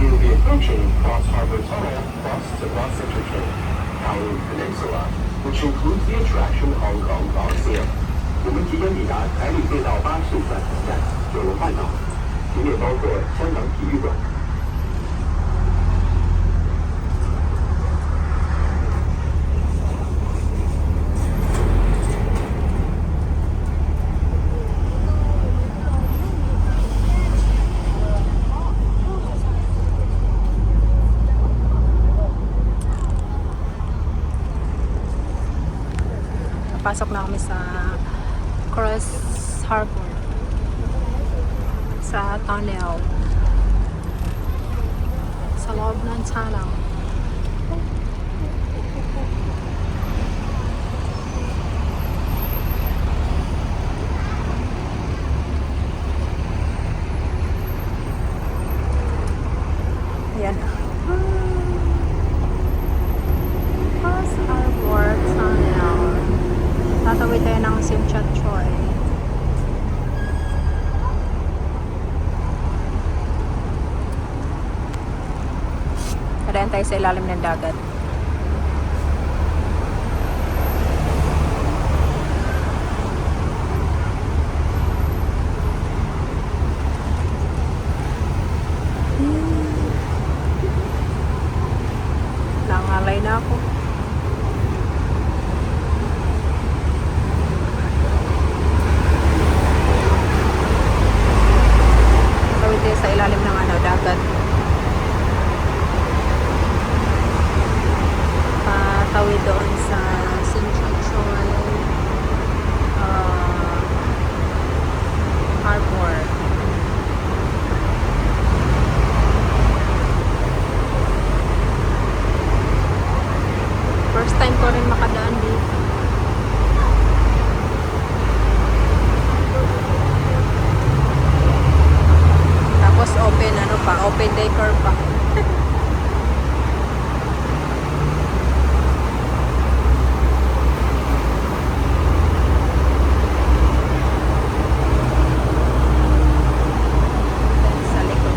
We'll be approaching Cross Harbor Tunnel, bus to bus interchange, Kowloon Peninsula, which includes the attraction Hong Kong Coliseum. 我们即将抵达台里隧道巴士转乘站九龙半岛，景点包括香港体育馆。Pasok na kami sa Cross Harbor sa tunnel sa loob ng tunnel. Ayan. Cross Harbor Tunnel. Tatawid tayo ng Simchat Choi. Kadayan tayo sa ilalim ng dagat. Nangalay na ako. Sa ilalim ng dagat. Patawid doon sa Simchat Choi Harbor. First time ko rin makadaan dito. Open open decor pa. Sa likod.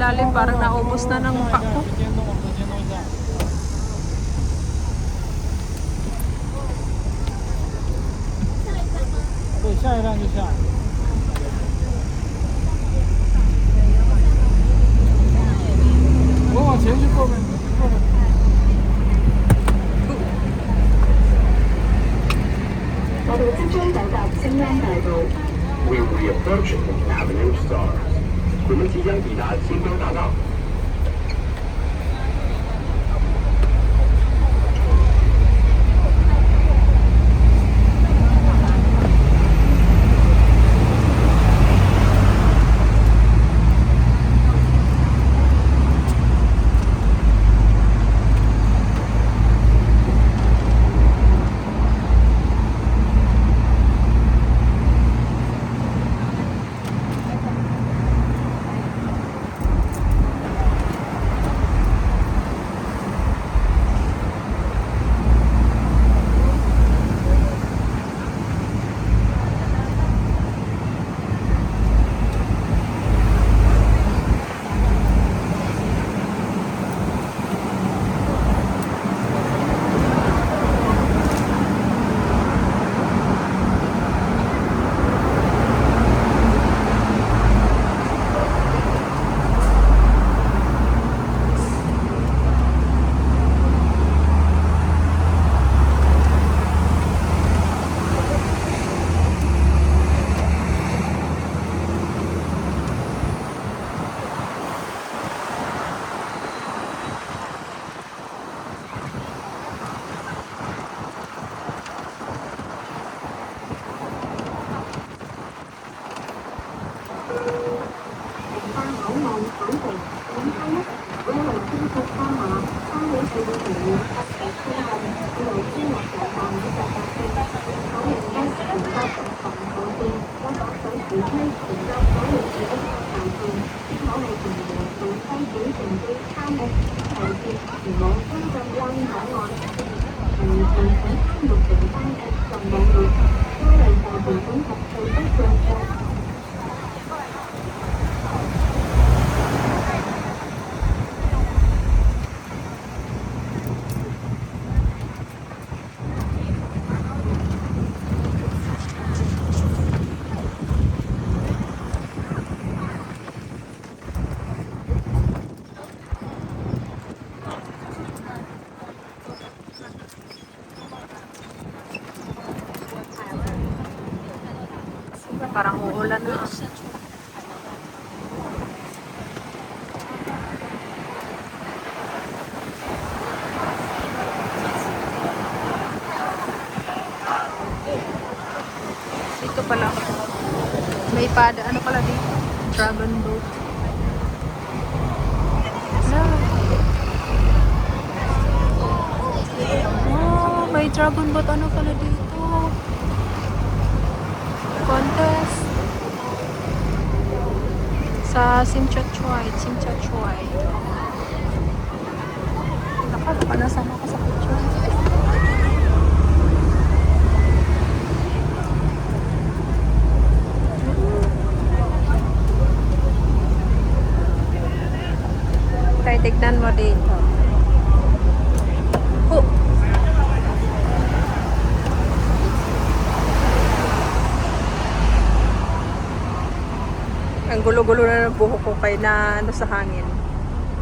ilalim. Parang naubos na ng mukha ko. 直接弄一下。对，下一站就下。我往前去后面，后面。 我哋即將抵達星安大道。 We will be approaching Avenue Stars. 我们即将抵达星光大道。Parang uulan na. Dito pala. May pada. Ano pala dito? Dragon boat. Oh, may dragon boat. Ano pala dito? Contest sa Simchachuay. Nakapanasan ako sa picture. Tayo tignan mo dito. Oh! Ang gulo-gulo na ng buhok ko kay na ano sa hangin.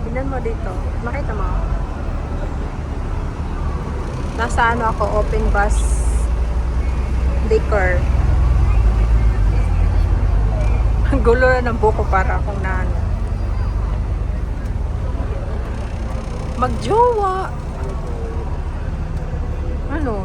Tingnan mo dito. Makita mo. Nasa ano ako, open bus liquor. Ang gulo na ng buhok ko para akong na ano. Magjowa. Ano?